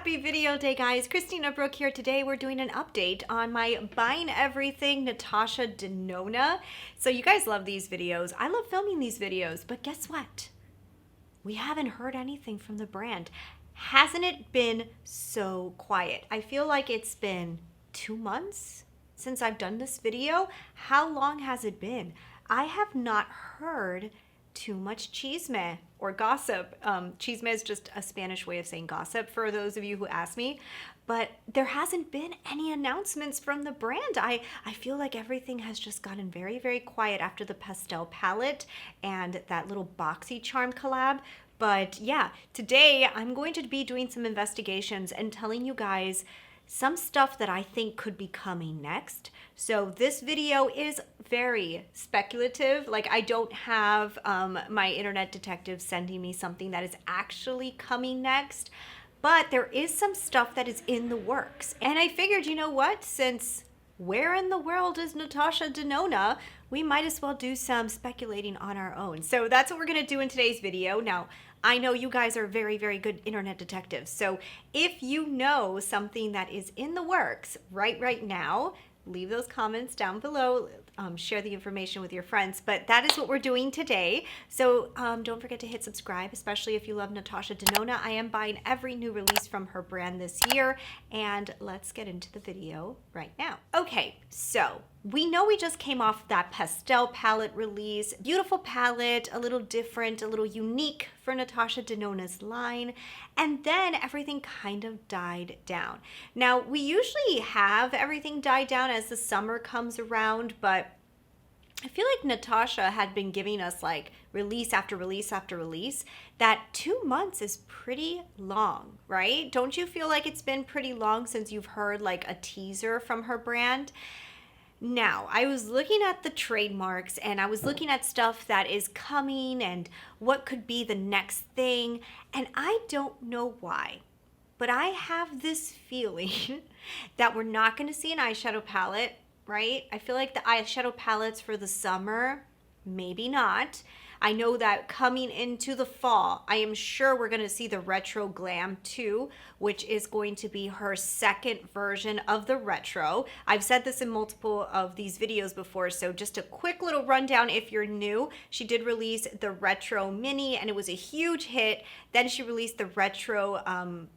Happy video day, guys. Christina Brooke here. Today we're doing an update on my Buying Everything Natasha Denona. So you guys love these videos. I love filming these videos, but guess what? We haven't heard anything from the brand. Hasn't it been so quiet? I feel like it's been 2 months since I've done this video. How long has it been? I have not heard too much chisme or gossip. Chisme is just a Spanish way of saying gossip for those of you who ask me, but there hasn't been any announcements from the brand. I feel like everything has just gotten very, very quiet after the pastel palette and that little BoxyCharm collab. But yeah, today I'm going to be doing some investigations and telling you guys some stuff that I think could be coming next. So this video is very speculative. Like, I don't have my internet detective sending me something that is actually coming next, but there is some stuff that is in the works. And I figured, you know what, since where in the world is Natasha Denona, we might as well do some speculating on our own. So that's what we're gonna do in today's video. Now, I know you guys are very, very good internet detectives. So if you know something that is in the works right now, leave those comments down below. Share the information with your friends. But that is what we're doing today. So don't forget to hit subscribe, especially if you love Natasha Denona. I am buying every new release from her brand this year. And let's get into the video right now. Okay, so we know we just came off that pastel palette release. Beautiful palette, a little different, a little unique for Natasha Denona's line. And then everything kind of died down. Now, we usually have everything die down as the summer comes around, but I feel like Natasha had been giving us like release after release after release. That 2 months is pretty long, right? Don't you feel like it's been pretty long since you've heard like a teaser from her brand? Now, I was looking at the trademarks and I was looking at stuff that is coming and what could be the next thing, and I don't know why, but I have this feeling that we're not going to see an eyeshadow palette, right? I feel like the eyeshadow palettes for the summer, maybe not. I know that coming into the fall, I am sure we're going to see the Retro Glam 2, which is going to be her second version of the Retro. I've said this in multiple of these videos before, so just a quick little rundown if you're new. She did release the Retro Mini, and it was a huge hit. Then she released the Retro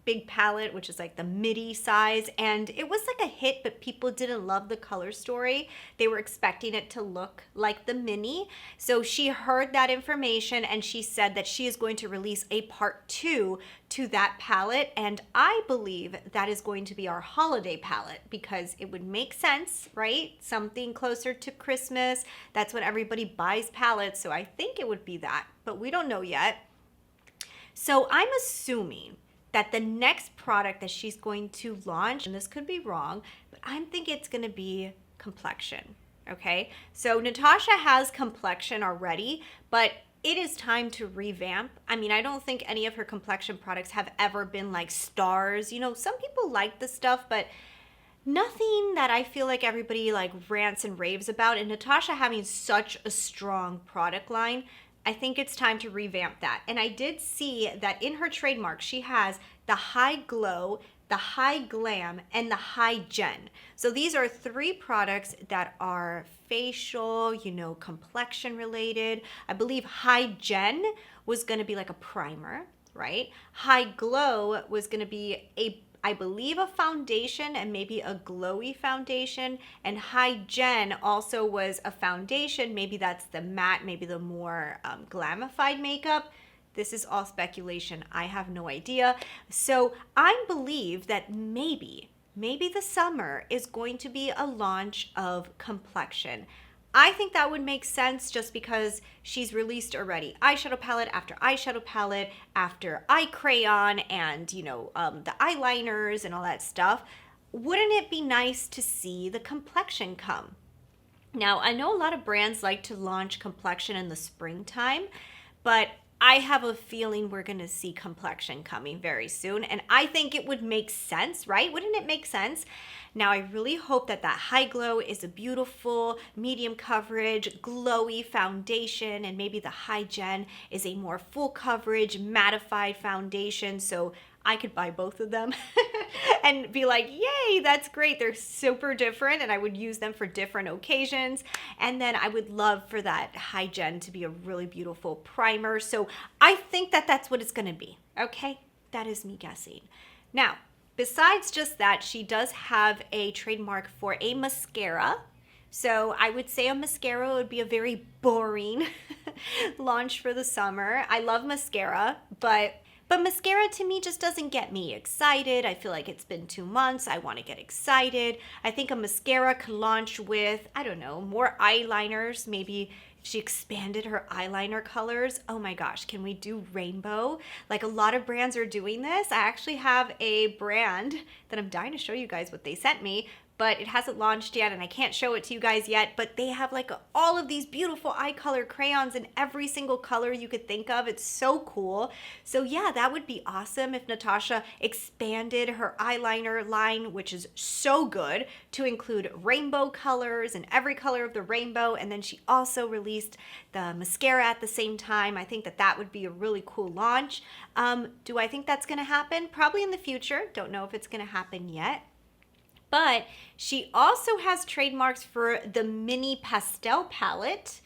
Big Palette, which is like the midi size, and it was like a hit, but people didn't love the color story. They were expecting it to look like the Mini. So she heard that information and she said that she is going to release a part 2 to that palette, and I believe that is going to be our holiday palette because it would make sense, right? Something closer to Christmas. That's when everybody buys palettes, so I think it would be that, but we don't know yet. So I'm assuming that the next product that she's going to launch, and this could be wrong, but I'm thinking it's going to be complexion. Okay, so Natasha has complexion already, but it is time to revamp. I mean, I don't think any of her complexion products have ever been like stars. You know, some people like the stuff, but nothing that I feel like everybody like rants and raves about. And Natasha having such a strong product line, I think it's time to revamp that. And I did see that in her trademark, she has the High Glow, the High Glam, and the High Gen. So these are 3 products that are facial, you know, complexion related. I believe High Gen was gonna be like a primer, right? High Glow was gonna be I believe a foundation and maybe a glowy foundation, and High Gen also was a foundation. Maybe that's the matte, maybe the more glamified makeup. This is all speculation. I have no idea. So I believe that maybe the summer is going to be a launch of complexion. I think that would make sense just because she's released already eyeshadow palette after eye crayon and, you know, the eyeliners and all that stuff. Wouldn't it be nice to see the complexion come? Now, I know a lot of brands like to launch complexion in the springtime, but I have a feeling we're going to see complexion coming very soon, and I think it would make sense, right? Wouldn't it make sense? Now, I really hope that that High Glow is a beautiful medium coverage, glowy foundation, and maybe the High Gen is a more full coverage, mattified foundation. So I could buy both of them and be like, yay, that's great. They're super different and I would use them for different occasions. And then I would love for that Hygen to be a really beautiful primer. So I think that that's what it's going to be. Okay, that is me guessing. Now, besides just that, she does have a trademark for a mascara. So I would say a mascara would be a very boring launch for the summer. I love mascara, but mascara to me just doesn't get me excited. I feel like it's been 2 months. I want to get excited. I think a mascara could launch with, I don't know, more eyeliners. Maybe if she expanded her eyeliner colors. Oh my gosh, can we do rainbow? Like a lot of brands are doing this. I actually have a brand that I'm dying to show you guys what they sent me, but it hasn't launched yet and I can't show it to you guys yet, but they have like all of these beautiful eye color crayons in every single color you could think of. It's so cool. So yeah, that would be awesome if Natasha expanded her eyeliner line, which is so good, to include rainbow colors and every color of the rainbow. And then she also released the mascara at the same time. I think that that would be a really cool launch. Do I think that's gonna happen? Probably in the future. Don't know if it's gonna happen yet. But she also has trademarks for the mini pastel palette,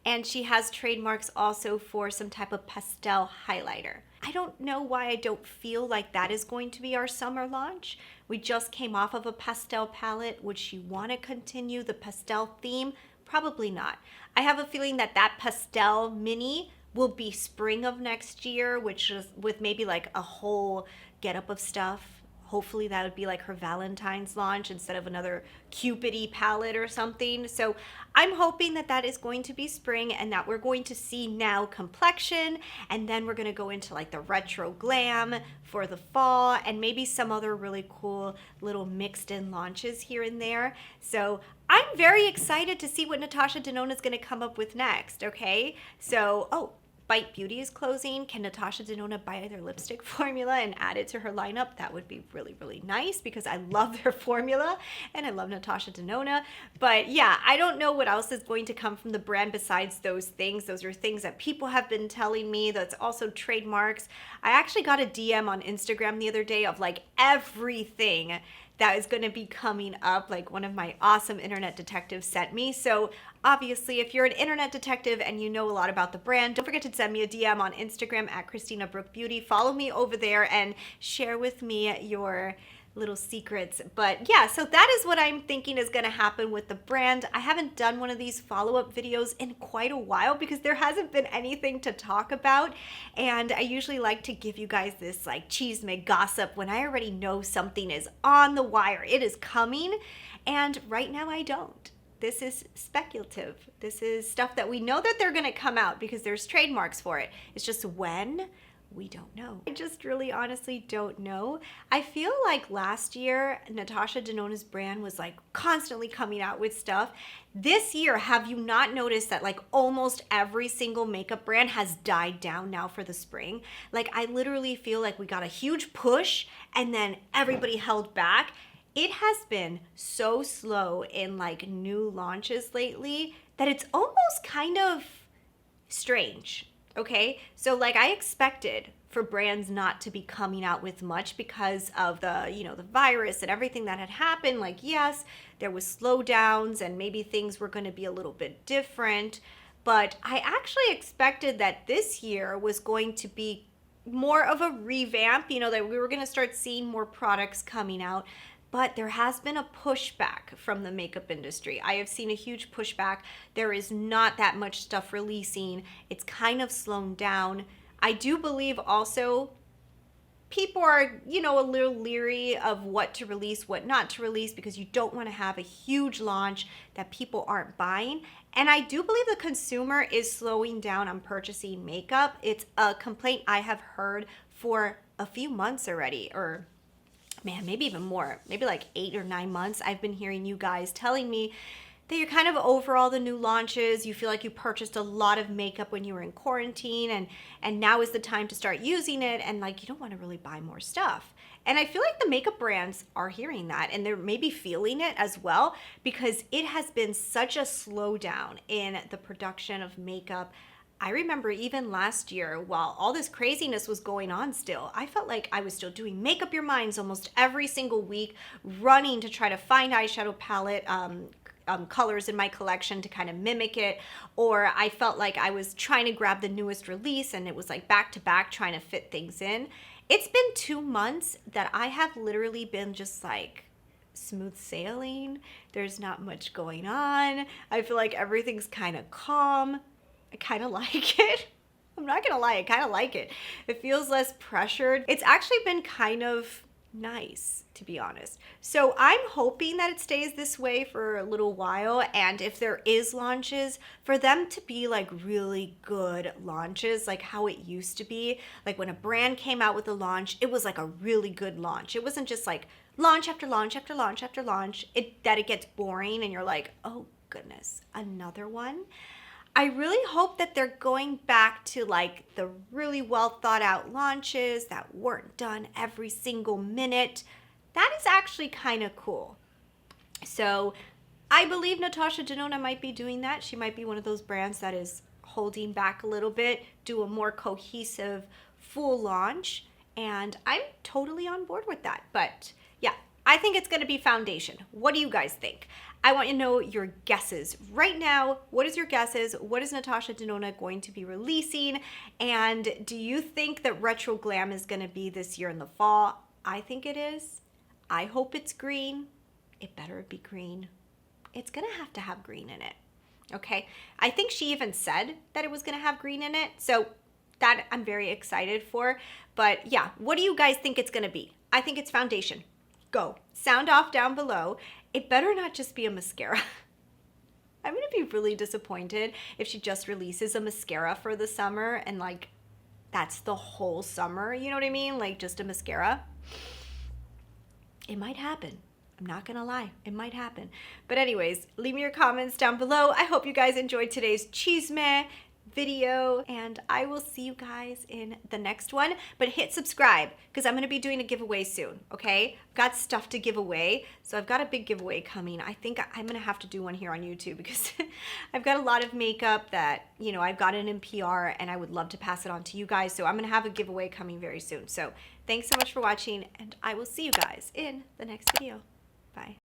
and she has trademarks also for some type of pastel highlighter. I don't know why I don't feel like that is going to be our summer launch. We just came off of a pastel palette. Would she want to continue the pastel theme? Probably not. I have a feeling that that pastel mini will be spring of next year, which is with maybe like a whole getup of stuff. Hopefully that would be like her Valentine's launch instead of another Cupid-y palette or something. So I'm hoping that that is going to be spring and that we're going to see now complexion, and then we're going to go into like the retro glam for the fall and maybe some other really cool little mixed in launches here and there. So I'm very excited to see what Natasha Denona is going to come up with next, okay? So, oh, Bite Beauty is closing. Can Natasha Denona buy their lipstick formula and add it to her lineup? That would be really, really nice because I love their formula and I love Natasha Denona. But yeah, I don't know what else is going to come from the brand besides those things. Those are things that people have been telling me. That's also trademarks. I actually got a DM on Instagram the other day of like everything that is going to be coming up, like one of my awesome internet detectives sent me. So obviously, if you're an internet detective and you know a lot about the brand, don't forget to send me a DM on Instagram at Christina Brooke Beauty. Follow me over there and share with me your little secrets. But yeah, so that is what I'm thinking is going to happen with the brand. I haven't done one of these follow-up videos in quite a while because there hasn't been anything to talk about, and I usually like to give you guys this like chisme gossip when I already know something is on the wire. It is coming, and right now I don't. This is speculative. This is stuff that we know that they're going to come out because there's trademarks for it. It's just when, we don't know. I just really honestly don't know. I feel like last year, Natasha Denona's brand was like constantly coming out with stuff. This year, have you not noticed that like almost every single makeup brand has died down now for the spring? Like I literally feel like we got a huge push and then everybody held back. It has been so slow in like new launches lately that it's almost kind of strange. Okay, so like I expected for brands not to be coming out with much because of the, the virus and everything that had happened. Like, yes, there was slowdowns and maybe things were going to be a little bit different, but I actually expected that this year was going to be more of a revamp, that we were going to start seeing more products coming out. But there has been a pushback from the makeup industry. I have seen a huge pushback. There is not that much stuff releasing. It's kind of slowed down. I do believe also people are, a little leery of what to release, what not to release, because you don't want to have a huge launch that people aren't buying. And I do believe the consumer is slowing down on purchasing makeup. It's a complaint I have heard for a few months already, or man, maybe even more, maybe like 8 or 9 months. I've been hearing you guys telling me that you're kind of over all the new launches. You feel like you purchased a lot of makeup when you were in quarantine and now is the time to start using it, and like you don't want to really buy more stuff. And I feel like the makeup brands are hearing that and they're maybe feeling it as well because it has been such a slowdown in the production of makeup. I remember even last year, while all this craziness was going on still, I felt like I was still doing Make Up Your Minds almost every single week, running to try to find eyeshadow palette colors in my collection to kind of mimic it. Or I felt like I was trying to grab the newest release and it was like back to back trying to fit things in. It's been 2 months that I have literally been just like smooth sailing. There's not much going on. I feel like everything's kind of calm. I kind of like it. I'm not gonna lie, I kind of like it. It feels less pressured. It's actually been kind of nice, to be honest. So I'm hoping that it stays this way for a little while, and if there is launches, for them to be like really good launches, like how it used to be. Like when a brand came out with a launch, it was like a really good launch. It wasn't just like launch after launch after launch after launch, that it gets boring and you're like, oh goodness, another one. I really hope that they're going back to like the really well thought out launches that weren't done every single minute. That is actually kind of cool. So I believe Natasha Denona might be doing that. She might be one of those brands that is holding back a little bit, do a more cohesive full launch. And I'm totally on board with that. But yeah, I think it's going to be foundation. What do you guys think? I want you to know your guesses. Right now, what is your guesses? What is Natasha Denona going to be releasing? And do you think that Retro Glam is going to be this year in the fall? I think it is. I hope it's green. It better be green. It's going to have green in it. Okay? I think she even said that it was going to have green in it. So that I'm very excited for. But yeah, what do you guys think it's going to be? I think it's foundation. Go. Sound off down below. It better not just be a mascara. I'm going to be really disappointed if she just releases a mascara for the summer and like that's the whole summer. You know what I mean? Like just a mascara. It might happen. I'm not going to lie. It might happen. But anyways, leave me your comments down below. I hope you guys enjoyed today's Chisme video and I will see you guys in the next one. But hit subscribe because I'm going to be doing a giveaway soon. Okay, got stuff to give away, so I've got a big giveaway coming. I think I'm going to have to do one here on YouTube because I've got a lot of makeup that, you know, I've gotten in PR and I would love to pass it on to you guys. So I'm going to have a giveaway coming very soon. So thanks so much for watching and I will see you guys in the next video. Bye.